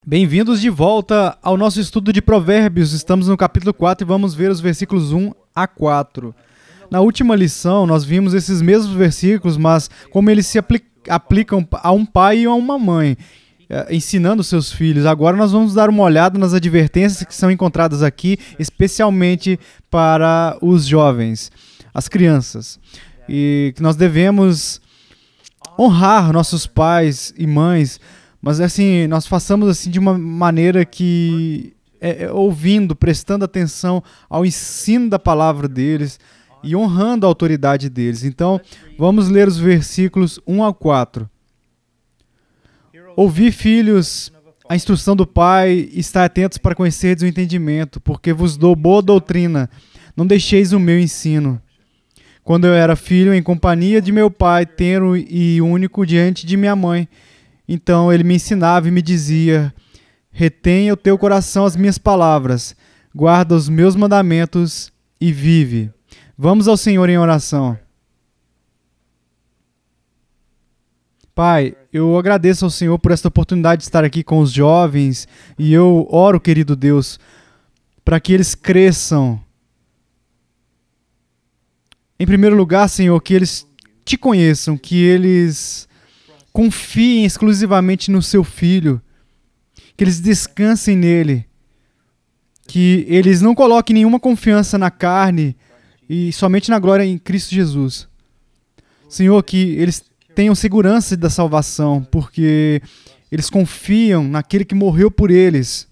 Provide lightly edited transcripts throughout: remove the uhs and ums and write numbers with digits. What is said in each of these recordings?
Bem-vindos de volta ao nosso estudo de Provérbios. Estamos no capítulo 4 e vamos ver os versículos 1 a 4. Na última lição, nós vimos esses mesmos versículos, mas como eles se aplicam a um pai e a uma mãe, ensinando seus filhos. Agora nós vamos dar uma olhada nas advertências que são encontradas aqui, especialmente para os jovens, as crianças. E que nós devemos honrar nossos pais e mães, mas assim, nós façamos assim de uma maneira que ouvindo, prestando atenção ao ensino da palavra deles e honrando a autoridade deles. Então, vamos ler os versículos 1 a 4. Ouvi, filhos, a instrução do Pai, e estai atentos para conhecerdes o entendimento, porque vos dou boa doutrina, não deixeis o meu ensino. Quando eu era filho, em companhia de meu pai, tenro e único diante de minha mãe, então ele me ensinava e me dizia: retenha o teu coração as minhas palavras, guarda os meus mandamentos e vive. Vamos ao Senhor em oração. Pai, eu agradeço ao Senhor por esta oportunidade de estar aqui com os jovens e eu oro, querido Deus, para que eles cresçam. Em primeiro lugar, Senhor, que eles te conheçam, que eles confiem exclusivamente no seu Filho, que eles descansem nele, que eles não coloquem nenhuma confiança na carne e somente na glória em Cristo Jesus. Senhor, que eles tenham segurança da salvação, porque eles confiam naquele que morreu por eles.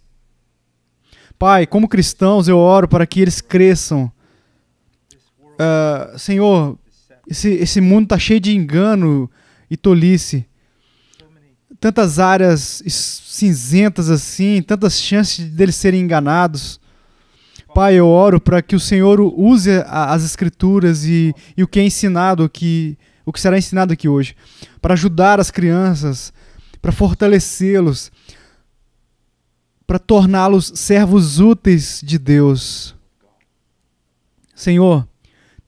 Pai, como cristãos, eu oro para que eles cresçam. Senhor, esse mundo está cheio de engano e tolice. Tantas áreas cinzentas assim, tantas chances deles serem enganados. Pai, eu oro para que o Senhor use as Escrituras e o que é ensinado aqui, o que será ensinado aqui hoje, para ajudar as crianças, para fortalecê-los, para torná-los servos úteis de Deus. Senhor,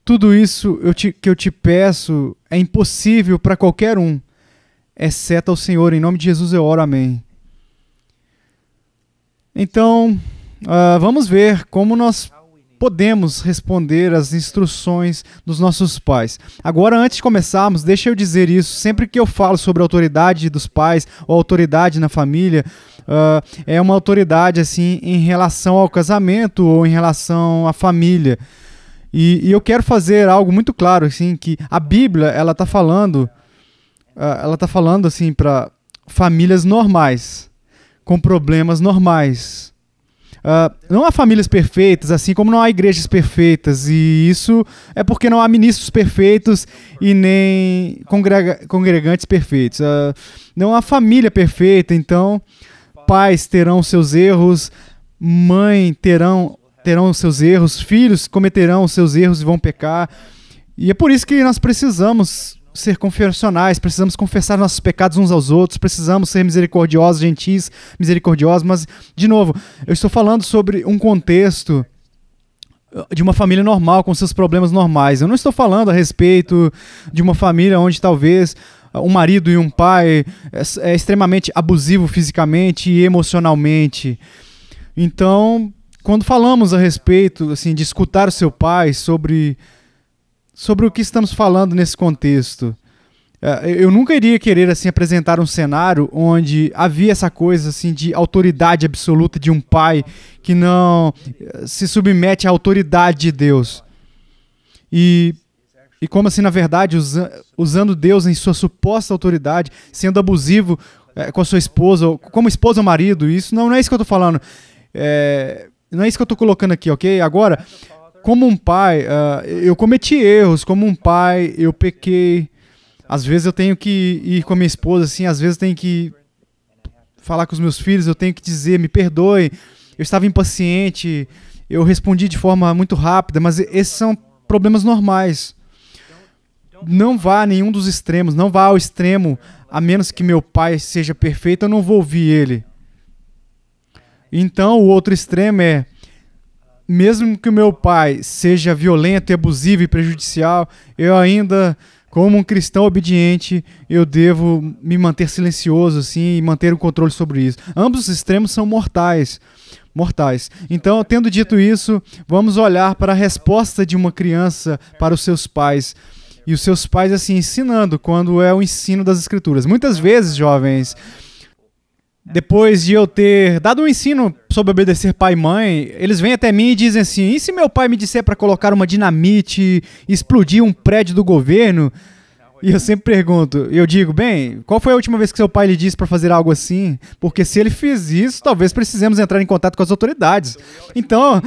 tudo isso que eu te peço é impossível para qualquer um, exceto ao Senhor. Em nome de Jesus eu oro, amém. Então, vamos ver como nós podemos responder às instruções dos nossos pais. Agora, antes de começarmos, deixa eu dizer isso. Sempre que eu falo sobre a autoridade dos pais ou autoridade na família, é uma autoridade assim em relação ao casamento ou em relação à família. E eu quero fazer algo muito claro, assim, que a Bíblia ela está falando assim para famílias normais, com problemas normais. Não há famílias perfeitas, assim como não há igrejas perfeitas, e isso é porque não há ministros perfeitos e nem congregantes perfeitos. Não há família perfeita, então pais terão seus erros, mãe terão seus erros, filhos cometerão seus erros e vão pecar. E é por isso que nós precisamos ser confessionais, precisamos confessar nossos pecados uns aos outros, precisamos ser misericordiosos, gentis, misericordiosos, mas, de novo, eu estou falando sobre um contexto de uma família normal, com seus problemas normais. Eu não estou falando a respeito de uma família onde talvez um marido e um pai é extremamente abusivo fisicamente e emocionalmente. Então, quando falamos a respeito assim, de escutar o seu pai sobre o que estamos falando nesse contexto, eu nunca iria querer assim, apresentar um cenário onde havia essa coisa assim, de autoridade absoluta de um pai que não se submete à autoridade de Deus. E como assim, na verdade, usando Deus em sua suposta autoridade, sendo abusivo com a sua esposa, como esposa ou marido. Isso não é isso que eu estou falando. Não é isso que eu estou colocando aqui, ok? Agora, como um pai, eu cometi erros. Como um pai, eu pequei. Às vezes eu tenho que ir com a minha esposa, assim, às vezes eu tenho que falar com os meus filhos, eu tenho que dizer, me perdoe, eu estava impaciente, eu respondi de forma muito rápida, mas esses são problemas normais. Não vá a nenhum dos extremos, não vá ao extremo, a menos que meu pai seja perfeito, eu não vou ouvir ele. Então, o outro extremo é, mesmo que o meu pai seja violento e abusivo e prejudicial, eu ainda Como um cristão obediente, eu devo me manter silencioso assim, e manter o controle sobre isso. Ambos os extremos são mortais. Então, tendo dito isso, vamos olhar para a resposta de uma criança para os seus pais. E os seus pais, assim, ensinando, quando é o ensino das Escrituras. Muitas vezes, jovens, depois de eu ter dado um ensino sobre obedecer pai e mãe, eles vêm até mim e dizem assim: e se meu pai me disser para colocar uma dinamite e explodir um prédio do governo? E eu sempre pergunto, eu digo, bem, qual foi a última vez que seu pai lhe disse para fazer algo assim? Porque se ele fez isso, talvez precisemos entrar em contato com as autoridades. Então,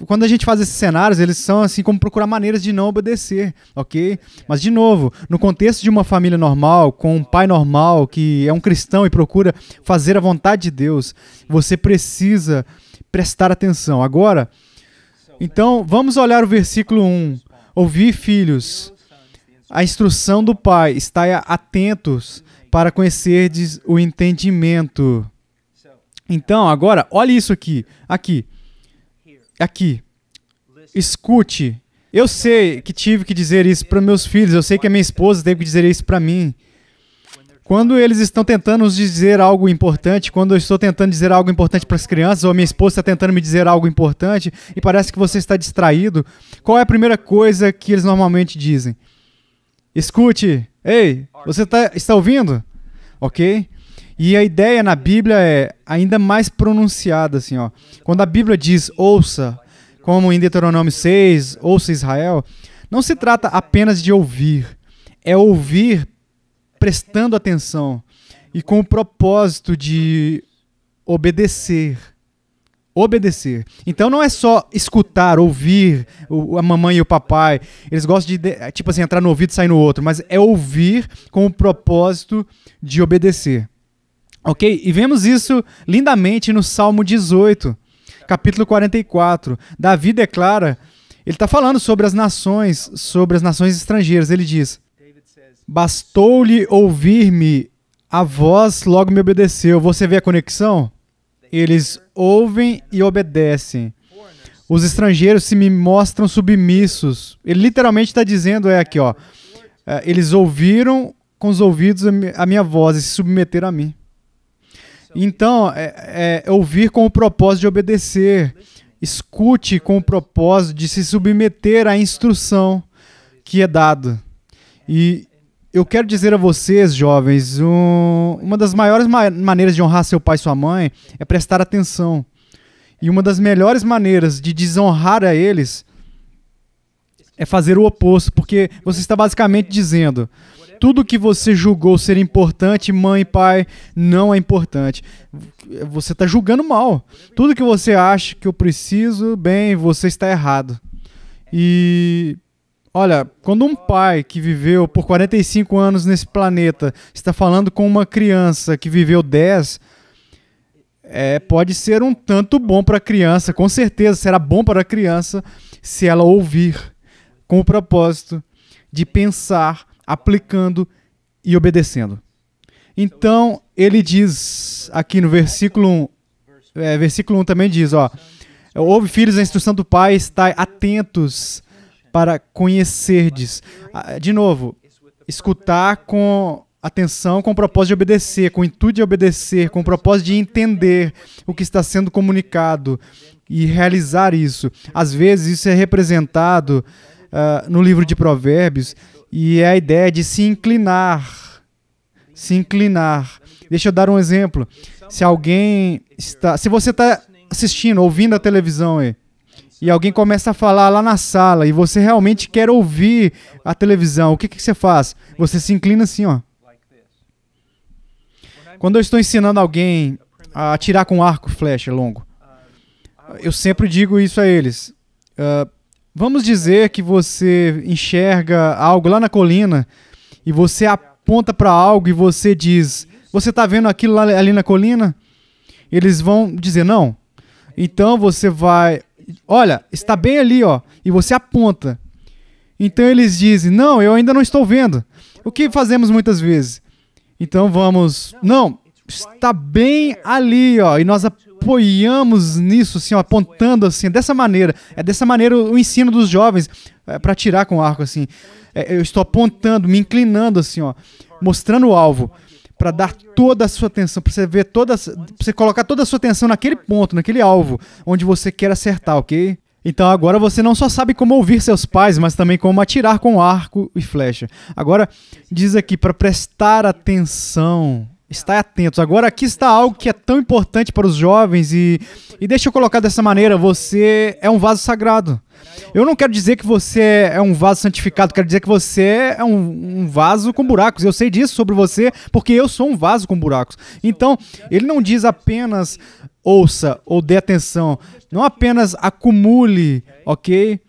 quando a gente faz esses cenários, eles são assim como procurar maneiras de não obedecer, ok? Mas, de novo, no contexto de uma família normal, com um pai normal, que é um cristão e procura fazer a vontade de Deus, você precisa prestar atenção. Agora, então, vamos olhar o versículo 1. Ouvi, filhos, a instrução do Pai, estai atentos para conhecerdes o entendimento. Então, agora, olhe isso aqui. Escute. Eu sei que tive que dizer isso para meus filhos, eu sei que a minha esposa teve que dizer isso para mim. Quando eles estão tentando nos dizer algo importante, quando eu estou tentando dizer algo importante para as crianças, ou a minha esposa está tentando me dizer algo importante e parece que você está distraído, qual é a primeira coisa que eles normalmente dizem? Escute. Ei, você está ouvindo? Ok? E a ideia na Bíblia é ainda mais pronunciada, assim, ó. Quando a Bíblia diz ouça, como em Deuteronômio 6, ouça Israel, não se trata apenas de ouvir, é ouvir prestando atenção e com o propósito de obedecer. Então não é só escutar, ouvir a mamãe e o papai. Eles gostam de tipo assim, entrar no ouvido e sair no outro, mas é ouvir com o propósito de obedecer. Ok? E vemos isso lindamente no Salmo 18, capítulo 44. Davi declara, ele está falando sobre as nações estrangeiras. Ele diz: bastou-lhe ouvir-me, a voz logo me obedeceu. Você vê a conexão? Eles ouvem e obedecem. Os estrangeiros se me mostram submissos. Ele literalmente está dizendo, aqui, ó, eles ouviram com os ouvidos a minha voz e se submeteram a mim. Então, ouvir com o propósito de obedecer. Escute com o propósito de se submeter à instrução que é dada. E eu quero dizer a vocês, jovens, uma das maiores maneiras de honrar seu pai e sua mãe é prestar atenção. E uma das melhores maneiras de desonrar a eles é fazer o oposto, porque você está basicamente dizendo: tudo que você julgou ser importante, mãe e pai, não é importante. Você está julgando mal. Tudo que você acha que eu preciso, bem, você está errado. E olha, quando um pai que viveu por 45 anos nesse planeta está falando com uma criança que viveu 10, pode ser um tanto bom para a criança. Com certeza será bom para a criança se ela ouvir com o propósito de pensar, aplicando e obedecendo. Então, ele diz aqui no versículo 1, versículo 1 também diz, ó, ouve, filhos, a instrução do Pai, estai atentos para conhecerdes. De novo, escutar com atenção, com o propósito de obedecer, com o intuito de obedecer, com o propósito de entender o que está sendo comunicado e realizar isso. Às vezes isso é representado no livro de Provérbios e é a ideia de se inclinar. Se inclinar. Deixa eu dar um exemplo. Se você está assistindo, ouvindo a televisão aí, e alguém começa a falar lá na sala e você realmente quer ouvir a televisão, o que você faz? Você se inclina assim, ó. Quando eu estou ensinando alguém a atirar com arco e flecha longo, eu sempre digo isso a eles. Vamos dizer que você enxerga algo lá na colina e você aponta para algo e você diz: você está vendo aquilo ali na colina? Eles vão dizer não. Então você vai... Olha, está bem ali, ó, e você aponta. Então eles dizem: não, eu ainda não estou vendo. O que fazemos muitas vezes? Então vamos... Não, está bem ali, ó, e nós apoiamos nisso, assim, ó, apontando assim, dessa maneira. É dessa maneira o ensino dos jovens para atirar com arco, assim. Eu estou apontando, me inclinando, assim, ó, mostrando o alvo, para dar toda a sua atenção, para você ver pra você colocar toda a sua atenção naquele ponto, naquele alvo, onde você quer acertar, ok? Então agora você não só sabe como ouvir seus pais, mas também como atirar com arco e flecha. Agora, diz aqui, para prestar atenção, estar atentos. Agora aqui está algo que é tão importante para os jovens e deixa eu colocar dessa maneira, você é um vaso sagrado. Eu não quero dizer que você é um vaso santificado, quero dizer que você é um vaso com buracos. Eu sei disso sobre você porque eu sou um vaso com buracos. Então, ele não diz apenas ouça ou dê atenção, não apenas acumule, ok?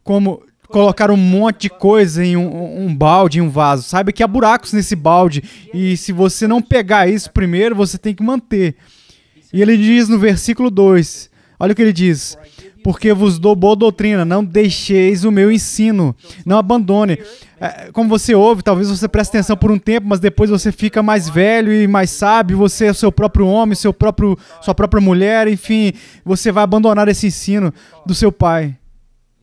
Como colocar um monte de coisa em um balde, em um vaso. Saiba que há buracos nesse balde e se você não pegar isso primeiro, você tem que manter. E ele diz no versículo 2, olha o que ele diz: porque vos dou boa doutrina, não deixeis o meu ensino, não abandone. Como você ouve, talvez você preste atenção por um tempo, mas depois você fica mais velho e mais sábio, você é o seu próprio homem, sua própria mulher, enfim, você vai abandonar esse ensino do seu pai.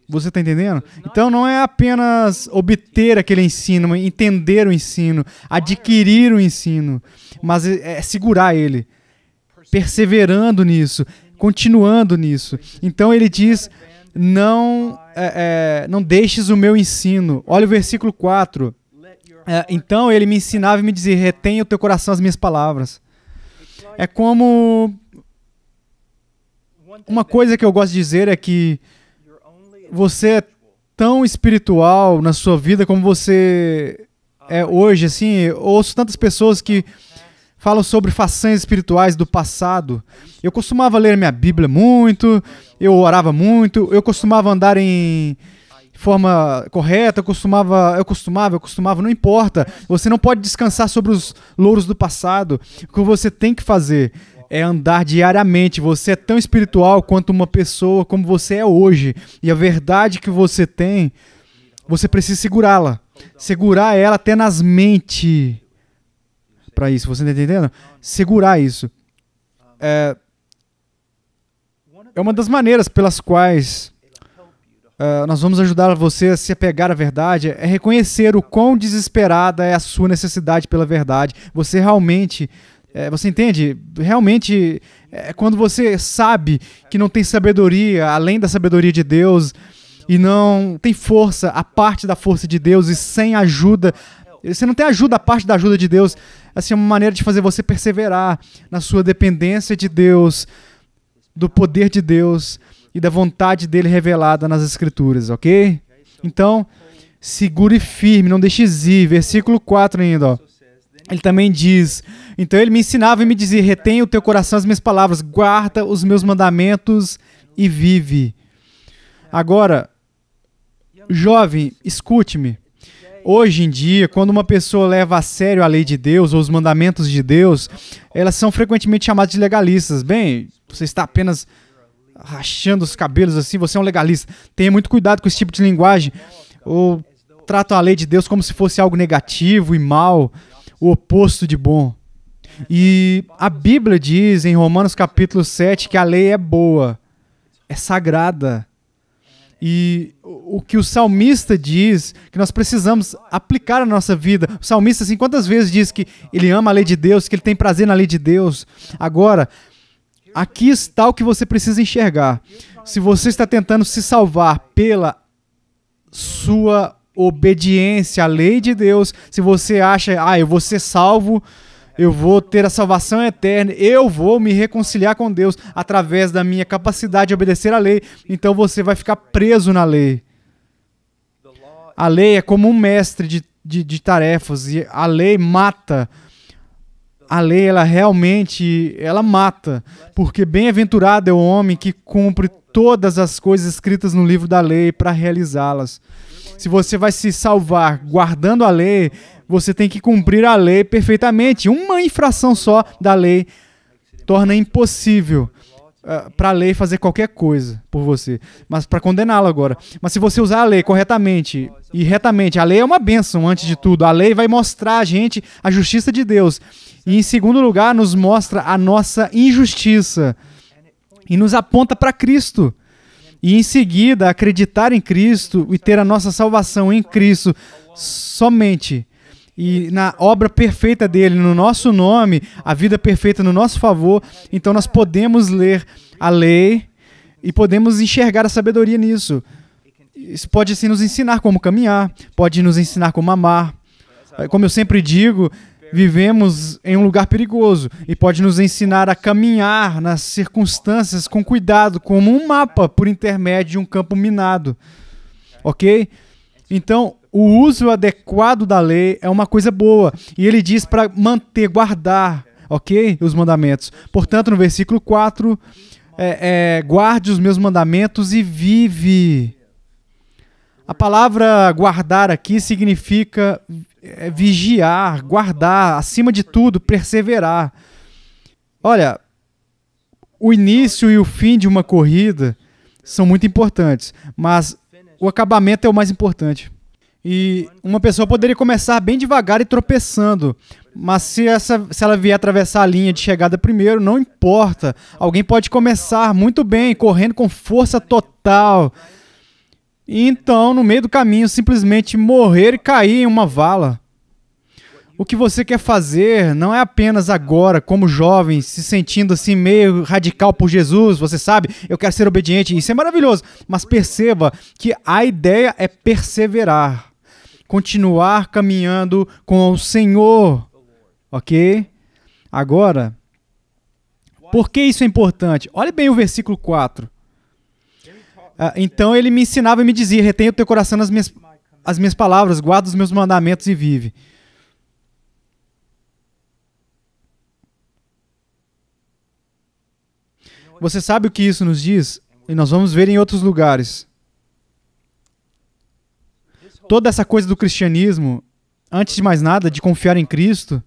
Você está entendendo? Então não é apenas obter aquele ensino, entender o ensino, adquirir o ensino, mas é segurar ele, perseverando nisso, continuando nisso. Então ele diz, não deixes o meu ensino. Olha o versículo 4. Então ele me ensinava e me dizia, retenha o teu coração as minhas palavras. É como... Uma coisa que eu gosto de dizer é que você é tão espiritual na sua vida como você é hoje, assim. Eu ouço tantas pessoas que falam sobre façanhas espirituais do passado. Eu costumava ler minha Bíblia muito, eu orava muito, eu costumava andar em forma correta, eu costumava, não importa. Você não pode descansar sobre os louros do passado. O que você tem que fazer é andar diariamente. Você é tão espiritual quanto uma pessoa como você é hoje. E a verdade que você tem, você precisa segurá-la. Segurar ela tenazmente. Para isso, você está entendendo? Segurar isso. É uma das maneiras pelas quais nós vamos ajudar você a se apegar à verdade, é reconhecer o quão desesperada é a sua necessidade pela verdade. Você realmente, você entende? Realmente, quando você sabe que não tem sabedoria além da sabedoria de Deus e não tem força a parte da força de Deus e sem ajuda, você não tem ajuda a parte da ajuda de Deus, assim, é uma maneira de fazer você perseverar na sua dependência de Deus, do poder de Deus e da vontade dele revelada nas Escrituras, ok? Então, segure firme, não deixes ir. Versículo 4 ainda, ó. Ele também diz, então ele me ensinava e me dizia, retenha o teu coração as minhas palavras, guarda os meus mandamentos e vive. Agora, jovem, escute-me. Hoje em dia, quando uma pessoa leva a sério a lei de Deus ou os mandamentos de Deus, elas são frequentemente chamadas de legalistas. Bem, você está apenas rachando os cabelos assim, você é um legalista. Tenha muito cuidado com esse tipo de linguagem. Ou tratam a lei de Deus como se fosse algo negativo e mal, o oposto de bom. E a Bíblia diz em Romanos capítulo 7 que a lei é boa, é sagrada. E o que o salmista diz, que nós precisamos aplicar na nossa vida. O salmista, assim, quantas vezes diz que ele ama a lei de Deus, que ele tem prazer na lei de Deus. Agora, aqui está o que você precisa enxergar. Se você está tentando se salvar pela sua obediência à lei de Deus, se você acha, eu vou ser salvo, eu vou ter a salvação eterna, eu vou me reconciliar com Deus através da minha capacidade de obedecer à lei, então você vai ficar preso na lei. A lei é como um mestre de tarefas, e a lei mata. A lei, ela realmente, ela mata, porque bem-aventurado é o homem que cumpre todas as coisas escritas no livro da lei para realizá-las. Se você vai se salvar guardando a lei, você tem que cumprir a lei perfeitamente. Uma infração só da lei torna impossível para a lei fazer qualquer coisa por você, mas para condená-lo agora. Mas se você usar a lei corretamente e retamente, a lei é uma bênção antes de tudo. A lei vai mostrar a gente a justiça de Deus. E, em segundo lugar, nos mostra a nossa injustiça e nos aponta para Cristo. E, em seguida, acreditar em Cristo e ter a nossa salvação em Cristo somente. E na obra perfeita dele, no nosso nome, a vida perfeita no nosso favor. Então, nós podemos ler a lei e podemos enxergar a sabedoria nisso. Isso pode, assim, nos ensinar como caminhar, pode nos ensinar como amar. Como eu sempre digo, vivemos em um lugar perigoso e pode nos ensinar a caminhar nas circunstâncias com cuidado, como um mapa por intermédio de um campo minado. Ok? Então, o uso adequado da lei é uma coisa boa. E ele diz para manter, guardar, ok? Os mandamentos. Portanto, no versículo 4, guarde os meus mandamentos e vive. A palavra guardar aqui significa vigiar, guardar, acima de tudo, perseverar. Olha, o início e o fim de uma corrida são muito importantes, mas o acabamento é o mais importante. E uma pessoa poderia começar bem devagar e tropeçando, mas se ela vier atravessar a linha de chegada primeiro, não importa. Alguém pode começar muito bem, correndo com força total, e então, no meio do caminho, simplesmente morrer e cair em uma vala. O que você quer fazer não é apenas agora, como jovem, se sentindo assim meio radical por Jesus, você sabe, eu quero ser obediente, isso é maravilhoso, mas perceba que a ideia é perseverar, continuar caminhando com o Senhor, ok? Agora, por que isso é importante? Olhe bem o versículo 4. Então ele me ensinava e me dizia, retenha o teu coração as minhas palavras, guarda os meus mandamentos e vive. Você sabe o que isso nos diz? E nós vamos ver em outros lugares. Toda essa coisa do cristianismo, antes de mais nada, de confiar em Cristo,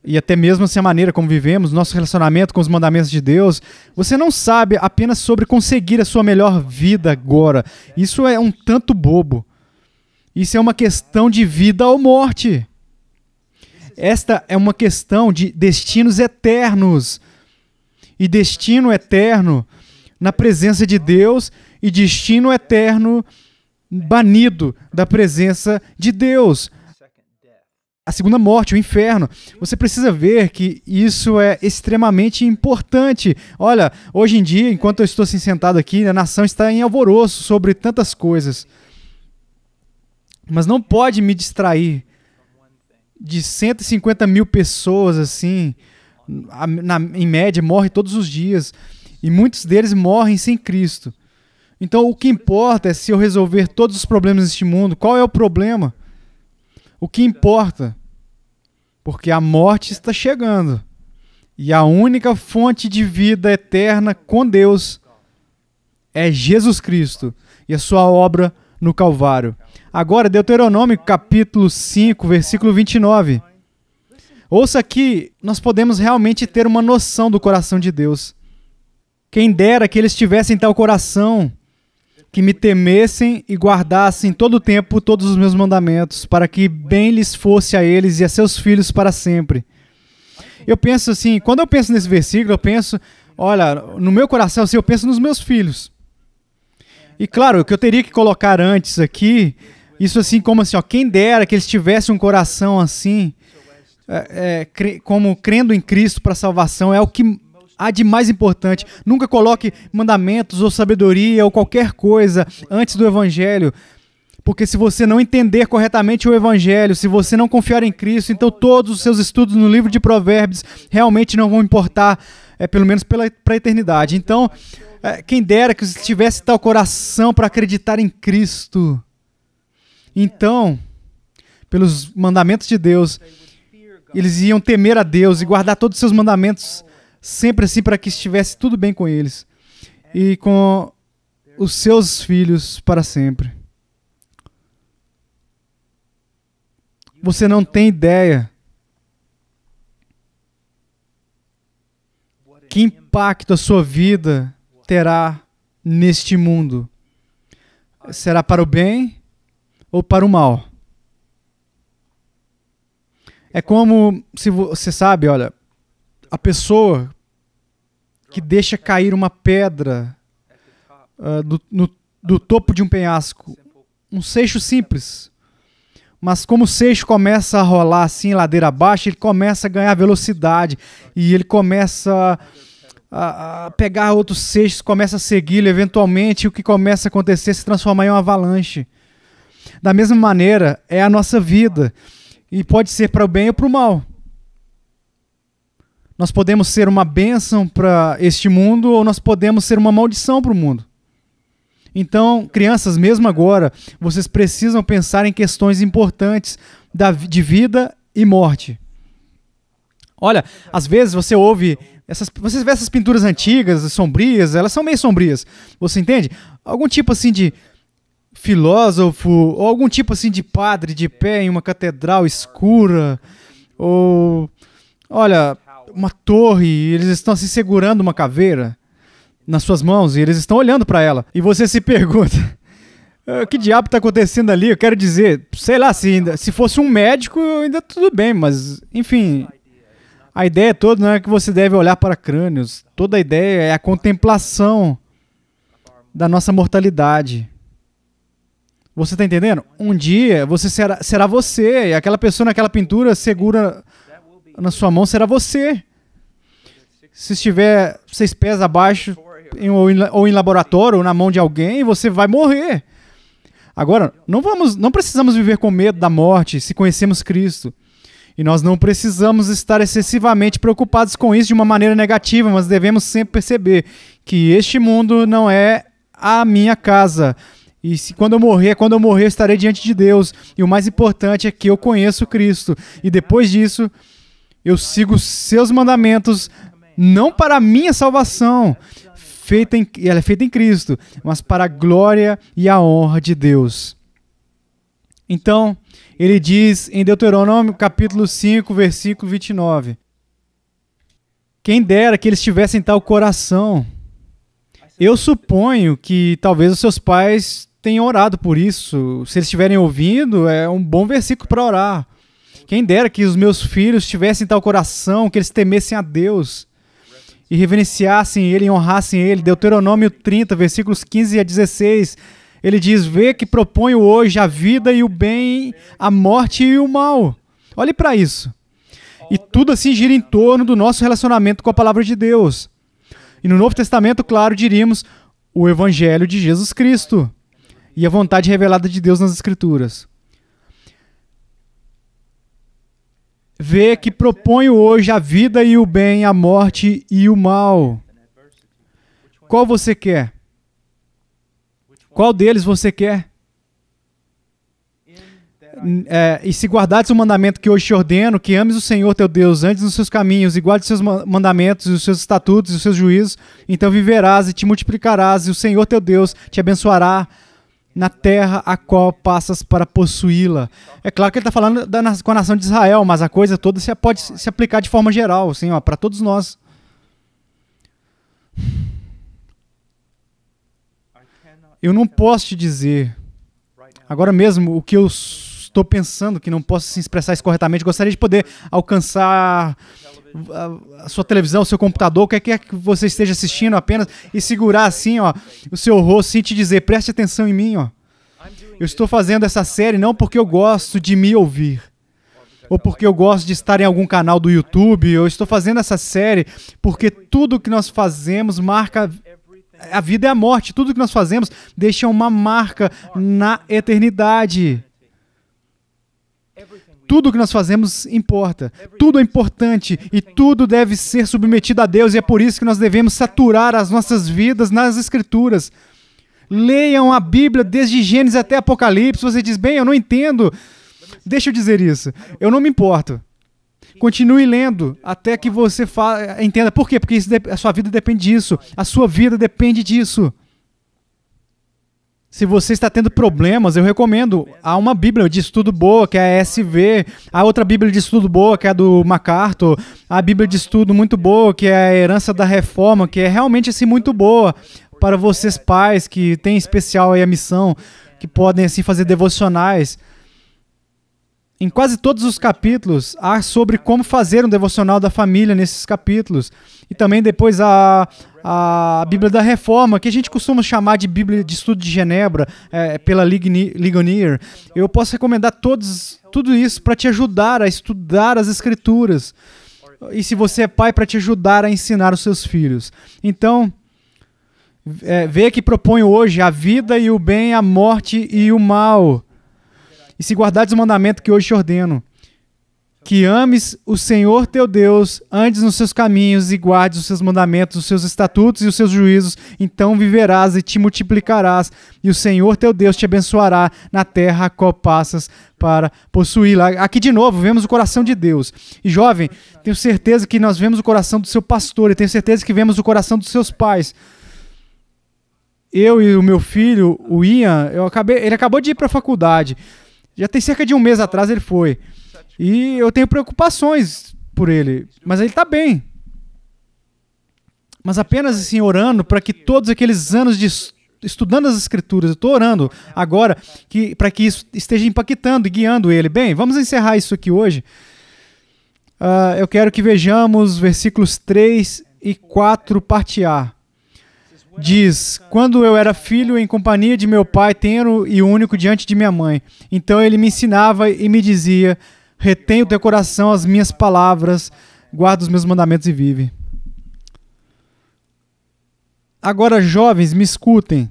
e até mesmo assim a maneira como vivemos, nosso relacionamento com os mandamentos de Deus, você não sabe apenas sobre conseguir a sua melhor vida agora. Isso é um tanto bobo. Isso é uma questão de vida ou morte. Esta é uma questão de destinos eternos. E destino eterno na presença de Deus e destino eterno banido da presença de Deus. A segunda morte, o inferno. Você precisa ver que isso é extremamente importante. Olha, hoje em dia, enquanto eu estou assim sentado aqui, a nação está em alvoroço sobre tantas coisas. Mas não pode me distrair de 150 mil pessoas, assim, em média, morrem todos os dias. E muitos deles morrem sem Cristo. Então, o que importa é se eu resolver todos os problemas deste mundo. Qual é o problema? O que importa? Porque a morte está chegando. E a única fonte de vida eterna com Deus é Jesus Cristo e a sua obra no Calvário. Agora, Deuteronômio capítulo 5, versículo 29. Ouça aqui, nós podemos realmente ter uma noção do coração de Deus. Quem dera que eles tivessem tal coração, que me temessem e guardassem todo o tempo todos os meus mandamentos, para que bem lhes fosse a eles e a seus filhos para sempre. Eu penso assim, quando eu penso nesse versículo, eu penso, olha, no meu coração, assim, eu penso nos meus filhos. E claro, o que eu teria que colocar antes aqui, isso assim como assim, ó, quem dera que eles tivessem um coração assim, como crendo em Cristo para a salvação, é o que há de mais importante. Nunca coloque mandamentos ou sabedoria ou qualquer coisa antes do Evangelho, porque se você não entender corretamente o Evangelho, se você não confiar em Cristo, então todos os seus estudos no livro de Provérbios realmente não vão importar, pelo menos para a eternidade. Então, quem dera que tivesse tal coração para acreditar em Cristo. Então, pelos mandamentos de Deus, eles iam temer a Deus e guardar todos os seus mandamentos sempre assim para que estivesse tudo bem com eles e com os seus filhos para sempre. Você não tem ideia que impacto a sua vida terá neste mundo. Será para o bem ou para o mal? É como se você sabe, olha, a pessoa que deixa cair uma pedra do topo de um penhasco, um seixo simples, mas como o seixo começa a rolar assim, ladeira abaixo, ele começa a ganhar velocidade e ele começa a pegar outros seixos, começa a segui-lo, eventualmente o que começa a acontecer é se transformar em uma avalanche. Da mesma maneira, é a nossa vida, e pode ser para o bem ou para o mal. Nós podemos ser uma bênção para este mundo ou nós podemos ser uma maldição para o mundo. Então, crianças, mesmo agora, vocês precisam pensar em questões importantes de vida e morte. Olha, às vezes você ouve, você vê essas pinturas antigas, sombrias, elas são meio sombrias. Você entende? Algum tipo assim de filósofo, ou algum tipo assim de padre de pé em uma catedral escura, ou, olha, uma torre, e eles estão se segurando uma caveira nas suas mãos, e eles estão olhando para ela. E você se pergunta, o que diabo está acontecendo ali? Eu quero dizer, sei lá, se fosse um médico, ainda tudo bem, mas, enfim, a ideia toda não é que você deve olhar para crânios. Toda a ideia é a contemplação da nossa mortalidade. Você está entendendo? Um dia você será você, e aquela pessoa naquela pintura segura na sua mão será você. Se estiver 6 pés abaixo, ou em laboratório, ou na mão de alguém, você vai morrer. Agora, não precisamos viver com medo da morte se conhecemos Cristo. E nós não precisamos estar excessivamente preocupados com isso de uma maneira negativa, mas devemos sempre perceber que este mundo não é a minha casa. E se quando eu morrer, eu estarei diante de Deus. E o mais importante é que eu conheço Cristo. E depois disso, eu sigo os seus mandamentos, não para a minha salvação, ela é feita em Cristo, mas para a glória e a honra de Deus. Então, ele diz em Deuteronômio capítulo 5, versículo 29, quem dera que eles tivessem tal coração. Eu suponho que talvez os seus pais tenham orado por isso. Se eles estiverem ouvindo, é um bom versículo para orar. Quem dera que os meus filhos tivessem tal coração, que eles temessem a Deus e reverenciassem Ele e honrassem Ele. Deuteronômio 30, versículos 15 a 16, ele diz, vê que proponho hoje a vida e o bem, a morte e o mal. Olhe para isso. E tudo assim gira em torno do nosso relacionamento com a palavra de Deus. E no Novo Testamento, claro, diríamos o Evangelho de Jesus Cristo e a vontade revelada de Deus nas Escrituras. Vê que proponho hoje a vida e o bem, a morte e o mal. Qual você quer? Qual deles você quer? E se guardares o mandamento que hoje te ordeno, que ames o Senhor teu Deus, andes nos seus caminhos, e guardes os seus mandamentos, os seus estatutos e os seus juízos, então viverás e te multiplicarás, e o Senhor teu Deus te abençoará na terra a qual passas para possuí-la. É claro que ele está falando com a nação de Israel, mas a coisa toda pode se aplicar de forma geral, assim, para todos nós. Eu não posso te dizer, agora mesmo, o que eu estou pensando, que não posso se expressar isso corretamente. Gostaria de poder alcançar a sua televisão, o seu computador, o que quer que você esteja assistindo apenas, e segurar assim, ó, o seu rosto e te dizer, preste atenção em mim, ó. Eu estou fazendo essa série não porque eu gosto de me ouvir, ou porque eu gosto de estar em algum canal do YouTube. Eu estou fazendo essa série porque tudo que nós fazemos marca a vida e a morte. Tudo que nós fazemos deixa uma marca na eternidade. Tudo que nós fazemos importa, tudo é importante e tudo deve ser submetido a Deus, e é por isso que nós devemos saturar as nossas vidas nas Escrituras. Leiam a Bíblia desde Gênesis até Apocalipse. Você diz, bem, eu não entendo. Deixa eu dizer isso, eu não me importo. Continue lendo até que você entenda. Por quê? Porque a sua vida depende disso, a sua vida depende disso. Se você está tendo problemas, eu recomendo. Há uma Bíblia de estudo boa, que é a SV. Há outra Bíblia de estudo boa, que é a do MacArthur. Há a Bíblia de estudo muito boa, que é a Herança da Reforma, que é realmente assim muito boa para vocês pais que têm em especial aí a missão, que podem assim fazer devocionais. Em quase todos os capítulos, há sobre como fazer um devocional da família nesses capítulos. E também depois a Bíblia da Reforma, que a gente costuma chamar de Bíblia de Estudo de Genebra, pela Ligonier. Eu posso recomendar tudo isso para te ajudar a estudar as Escrituras. E se você é pai, para te ajudar a ensinar os seus filhos. Então, vê que proponho hoje a vida e o bem, a morte e o mal. E se guardares o mandamento que hoje te ordeno, que ames o Senhor teu Deus, andes nos seus caminhos e guardes os seus mandamentos, os seus estatutos e os seus juízos, então viverás e te multiplicarás, e o Senhor teu Deus te abençoará na terra a qual passas para possuí-la. Aqui de novo, vemos o coração de Deus. E jovem, tenho certeza que nós vemos o coração do seu pastor, e tenho certeza que vemos o coração dos seus pais. Eu e o meu filho, o Ian, ele acabou de ir para a faculdade. Já tem cerca de um mês atrás ele foi. E eu tenho preocupações por ele, mas ele está bem. Mas apenas assim, orando para que todos aqueles anos de estudando as Escrituras, eu estou orando agora para que isso esteja impactando e guiando ele. Bem, vamos encerrar isso aqui hoje. Eu quero que vejamos versículos 3 e 4, parte A. Diz, quando eu era filho em companhia de meu pai, tenro e único diante de minha mãe. Então ele me ensinava e me dizia, retém o teu coração as minhas palavras, guarda os meus mandamentos e vive. Agora, jovens, me escutem.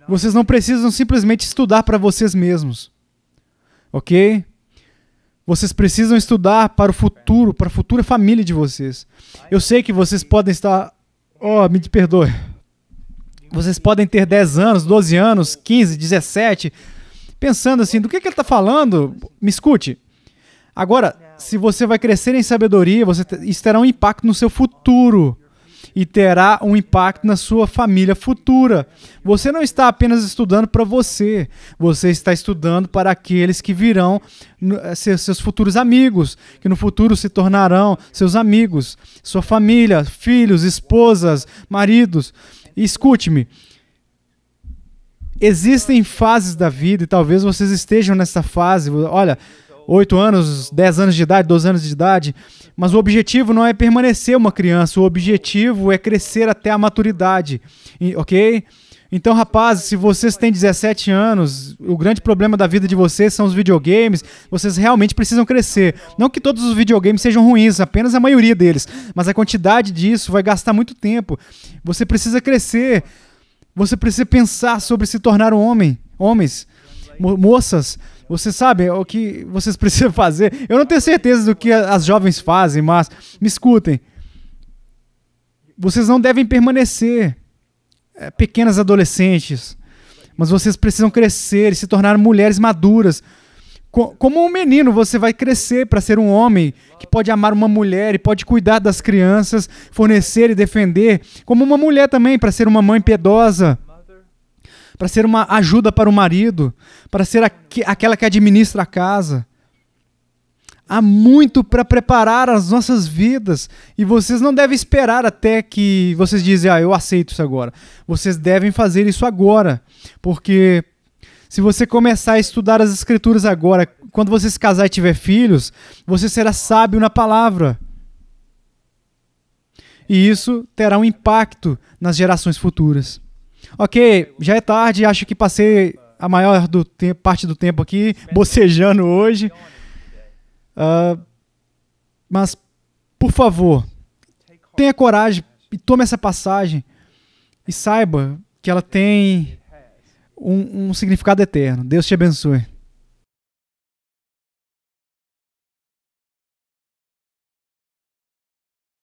Vocês não precisam simplesmente estudar para vocês mesmos. Ok? Vocês precisam estudar para o futuro, para a futura família de vocês. Eu sei que vocês podem estar... Oh, me perdoe. Vocês podem ter 10 anos, 12 anos, 15, 17, pensando assim, do que ele está falando? Me escute. Agora, se você vai crescer em sabedoria, isso terá um impacto no seu futuro. E terá um impacto na sua família futura. Você não está apenas estudando para você. Você está estudando para aqueles que virão ser seus futuros amigos, que no futuro se tornarão seus amigos, sua família, filhos, esposas, maridos. E escute-me. Existem fases da vida e talvez vocês estejam nessa fase. Olha, 8 anos, 10 anos de idade, 12 anos de idade. Mas o objetivo não é permanecer uma criança, o objetivo é crescer até a maturidade, ok? Então, rapazes, se vocês têm 17 anos, o grande problema da vida de vocês são os videogames, vocês realmente precisam crescer. Não que todos os videogames sejam ruins, apenas a maioria deles, mas a quantidade disso vai gastar muito tempo. Você precisa crescer, você precisa pensar sobre se tornar um homem, homens, moças. Você sabe o que vocês precisam fazer? Eu não tenho certeza do que as jovens fazem, mas me escutem. Vocês não devem permanecer pequenas adolescentes, mas vocês precisam crescer e se tornar mulheres maduras. Como um menino, você vai crescer para ser um homem que pode amar uma mulher e pode cuidar das crianças, fornecer e defender. Como uma mulher também, para ser uma mãe piedosa, para ser uma ajuda para o marido, para ser aquela que administra a casa. Há muito para preparar as nossas vidas e vocês não devem esperar até que vocês dizem, eu aceito isso agora. Vocês devem fazer isso agora, porque se você começar a estudar as Escrituras agora, quando você se casar e tiver filhos, você será sábio na palavra. E isso terá um impacto nas gerações futuras. Ok, já é tarde, acho que passei a maior parte do tempo aqui, bocejando hoje. Mas, por favor, tenha coragem e tome essa passagem e saiba que ela tem um significado eterno. Deus te abençoe.